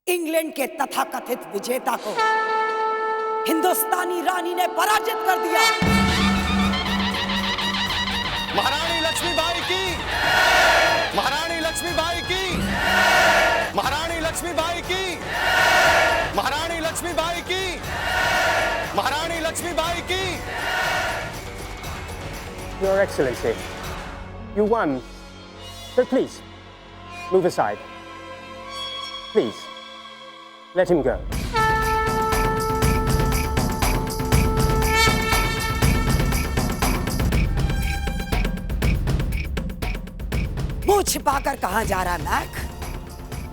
England के तथाकथित विजेता को हिंदुस्तानी रानी ने पराजित कर दिया। महारानी लक्ष्मीबाई की, महारानी लक्ष्मीबाई की, महारानी लक्ष्मीबाई की, महारानी लक्ष्मीबाई की, महारानी लक्ष्मीबाई की। Your Excellency, you won. But please, move aside. Please, let him go. मुंह छिपाकर कहां जा रहा मैक?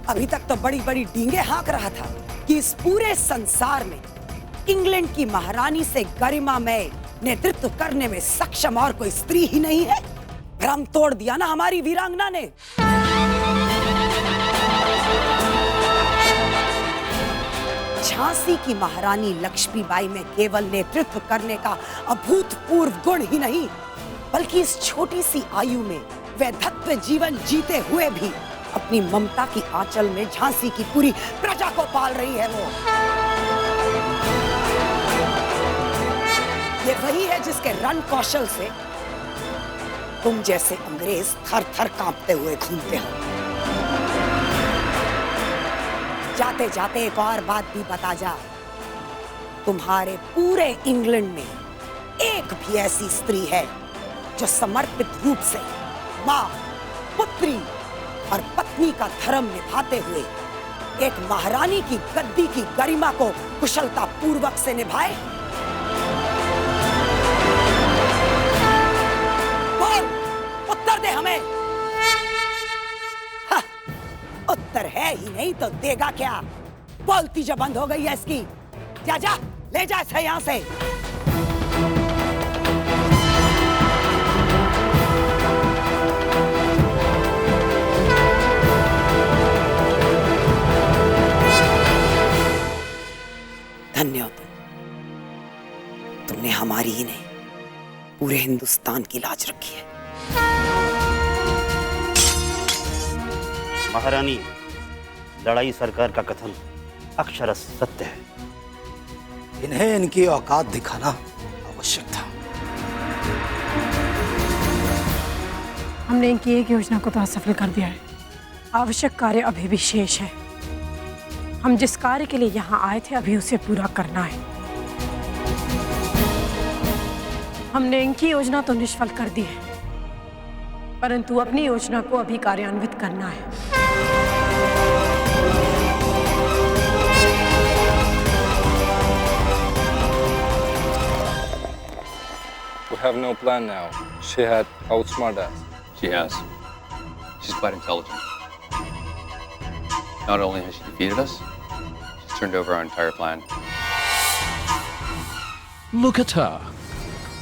अभी तक तो बड़ी बड़ी डींगे हाँक रहा था कि इस पूरे संसार में इंग्लैंड की महारानी से गरिमामय नेतृत्व करने में सक्षम और कोई स्त्री ही नहीं है। भ्रम तोड़ दिया ना हमारी वीरांगना ने। झांसी की महारानी लक्ष्मीबाई में केवल नेतृत्व करने का अभूतपूर्व गुण ही नहीं, बल्कि इस छोटी सी आयु में वैधत्व जीवन जीते हुए भी अपनी ममता की आंचल में झांसी की पूरी प्रजा को पाल रही है। वो ये वही है जिसके रण कौशल से तुम जैसे अंग्रेज थर थर कांपते हुए घूमते हो। जाते जाते एक और बात भी बता जा, तुम्हारे पूरे इंग्लैंड में एक भी ऐसी स्त्री है जो समर्पित रूप से माँ, पुत्री और पत्नी का धर्म निभाते हुए एक महारानी की गद्दी की गरिमा को कुशलता पूर्वक से निभाए। बोल, उत्तर दे हमें। हाँ, उत्तर है ही नहीं तो देगा क्या? बोलती जो बंद हो गई है इसकी। जा जा, ले जा इसे यहां से। धन्य हो तुमने हमारी ही नहीं पूरे हिंदुस्तान की लाज रखी है। महारानी, लड़ाई सरकार का कथन अक्षरश सत्य है। इन्हें इनकी औकात दिखाना आवश्यक था। हमने इनकी एक योजना को तो असफल कर दिया है। आवश्यक कार्य अभी भी शेष है। हम जिस कार्य के लिए यहाँ आए थे अभी उसे पूरा करना है। हमने इनकी योजना तो निष्फल कर दी है, परंतु अपनी योजना को अभी कार्यान्वित करना है। We have no plan now. She had outsmarted us. She has. She's quite intelligent. Not only has she defeated us, she's turned over our entire plan. Look at her.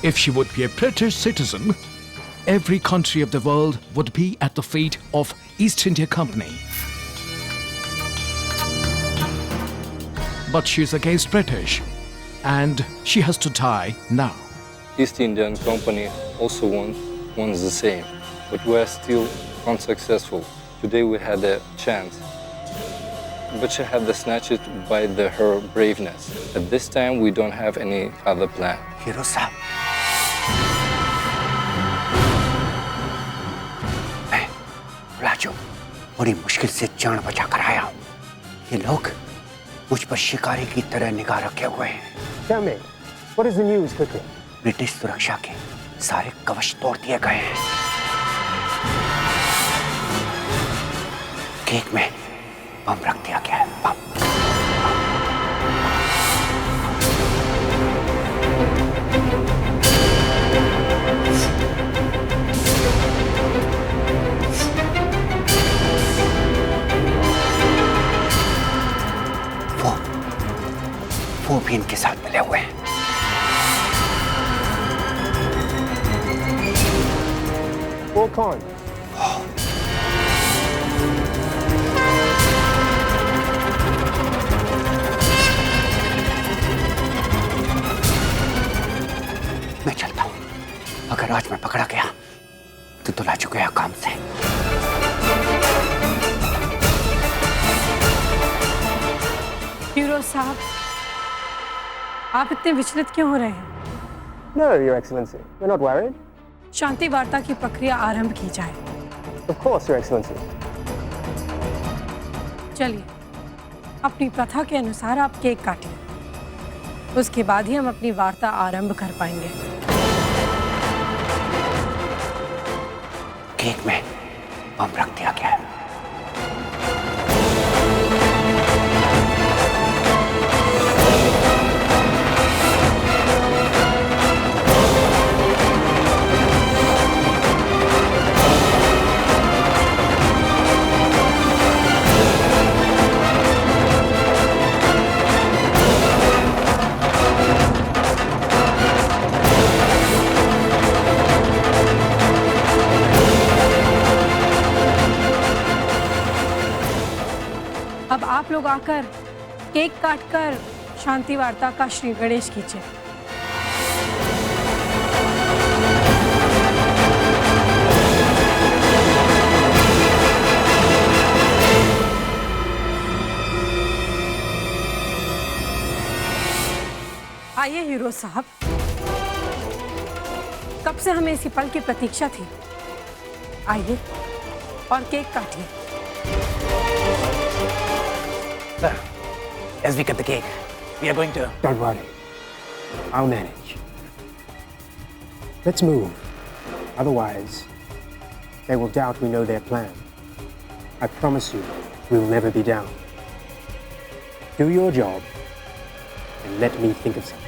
If she would be a British citizen, every country of the world would be at the feet of East India Company. But she's against British, and she has to die now. East Indian Company also wants the same, but we are still unsuccessful. Today we had a chance, but she had snatched by her braveness. At this time, we don't have any other plan. Hero साहब, मैं राजू बड़ी मुश्किल से जान बचा कर आया हूँ। ये लोग मुझ पर शिकारी की तरह निगाह रखे हुए हैं। Tell me, what is the news quickly? British सुरक्षा के सारे कवच तोड़ दिए गए हैं। केक में बम रख दिया गया है। बम। वो भी इनके साथ मिले हुए हैं। वो कौन? मैं चलता हूं। अगर आज मैं पकड़ा गया तो तुला चुके हैं काम से। हीरो साहब, आप इतने विचलित क्यों हो रहे हैं? No, Your Excellency. We're not worried. शांति वार्ता की प्रक्रिया आरंभ की जाए। Of course, Your Excellency. चलिए, अपनी प्रथा के अनुसार आप केक काटिए। उसके बाद ही हम अपनी वार्ता आरंभ कर पाएंगे। केक में बम रख दिया गया है। अब आप लोग आकर केक काटकर शांति वार्ता का श्री गणेश कीजिए। आइए हीरो साहब, कब से हमें इसी पल की प्रतीक्षा थी। आइए और cake काटिए। Sir, as we cut the cake, we are going to... Don't worry. I'll manage. Let's move. Otherwise, they will doubt we know their plan. I promise you, we'll never be down. Do your job, and let me think of something.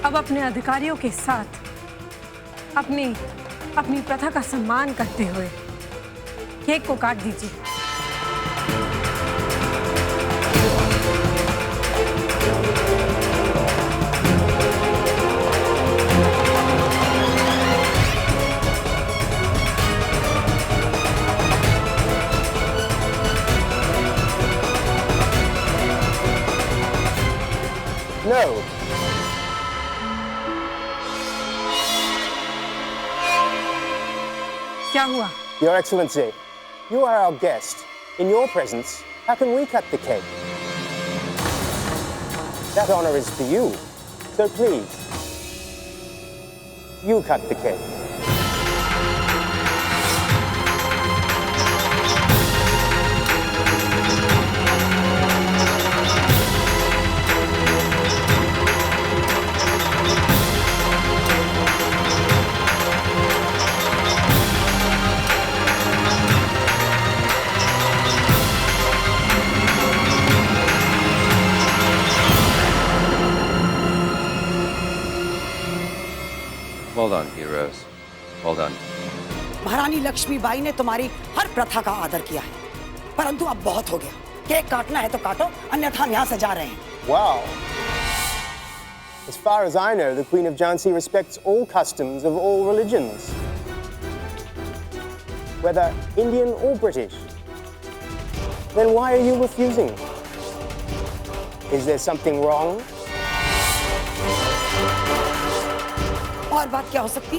अब अपने अधिकारियों के साथ अपनी प्रथा का सम्मान करते हुए केक को काट दीजिए। No. क्या हुआ? Your Excellency, you are our guest. In your presence, how can we cut the cake? That honor is for you. So please, you cut the cake. Well done, heroes. Well done. महारानी लक्ष्मीबाई ने तुम्हारी हर प्रथा का आदर किया है, परंतु अब बहुत हो गया। केक काटना है तो काटो, अन्यथा हम यहाँ से जा रहे हैं। Wow. As far as I know, the Queen of Jhansi respects all customs of all religions, whether Indian or British. Then why are you refusing? Is there something wrong? और बात क्या हो सकती?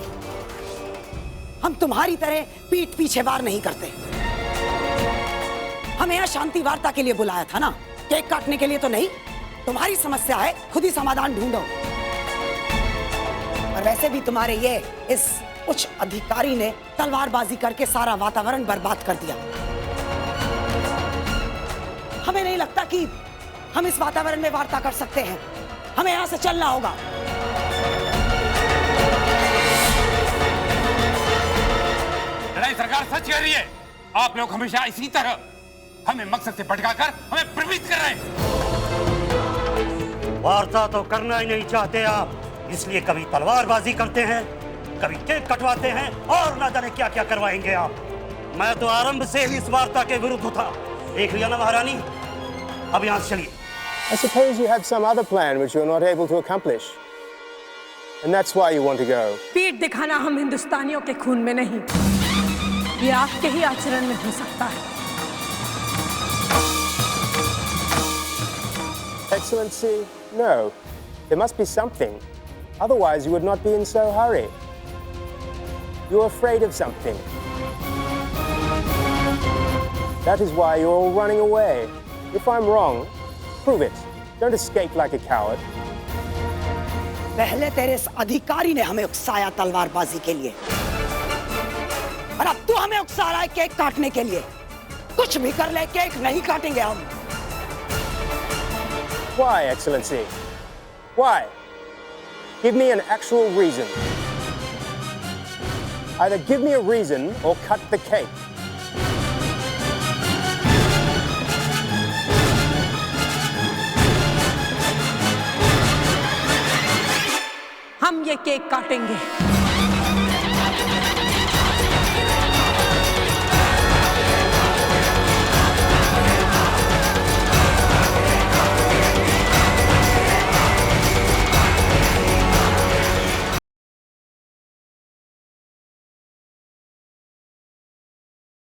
हम तुम्हारी तरह पीठ पीछे वार नहीं करते। हमें यहाँ शांति वार्ता के लिए बुलाया था ना, केक काटने के लिए तो नहीं। तुम्हारी समस्या है, खुद ही समाधान ढूंढो। और वैसे भी तुम्हारे इस उच्च अधिकारी ने तलवारबाजी करके सारा वातावरण बर्बाद कर दिया। हमें नहीं लगता कि हम इस वातावरण में वार्ता कर सकते हैं। हमें यहाँ से चलना होगा। लड़ाई सरकार सच कह रही है। आप लोग हमेशा इसी तरह हमें मकसद से भटकाकर हमें भ्रमित कर रहे हैं। वार्ता तो करना ही नहीं चाहते आप, इसलिए कभी तलवारबाजी करते हैं, कभी केक कटवाते हैं और ना जाने क्या क्या करवाएंगे आप। मैं तो आरंभ से ही इस वार्ता के विरुद्ध था। देख लिया ना महारानी, अब यहाँ से चलिए। I suppose you have some other plan which you're not able to accomplish. And that's why you want to go. पीठ दिखाना हम हिंदुस्तानियों के खून में नहीं, ये आपके ही आचरण में हो सकता है। Excellency, no. There must be something. Otherwise, you would not be in so hurry. You're afraid of something. That is why you're all running away. If I'm wrong, prove it. Don't escape like a coward. पहले तेरे इस अधिकारी ने हमें उकसाया तलवारबाजी के लिए, और अब तू हमें उकसा रहा है केक काटने के लिए। कुछ भी कर ले, केक नहीं काटेंगे हम। Why, Excellency? Why? Give me an actual reason. Either give me a reason or cut the cake. हम ये केक काटेंगे।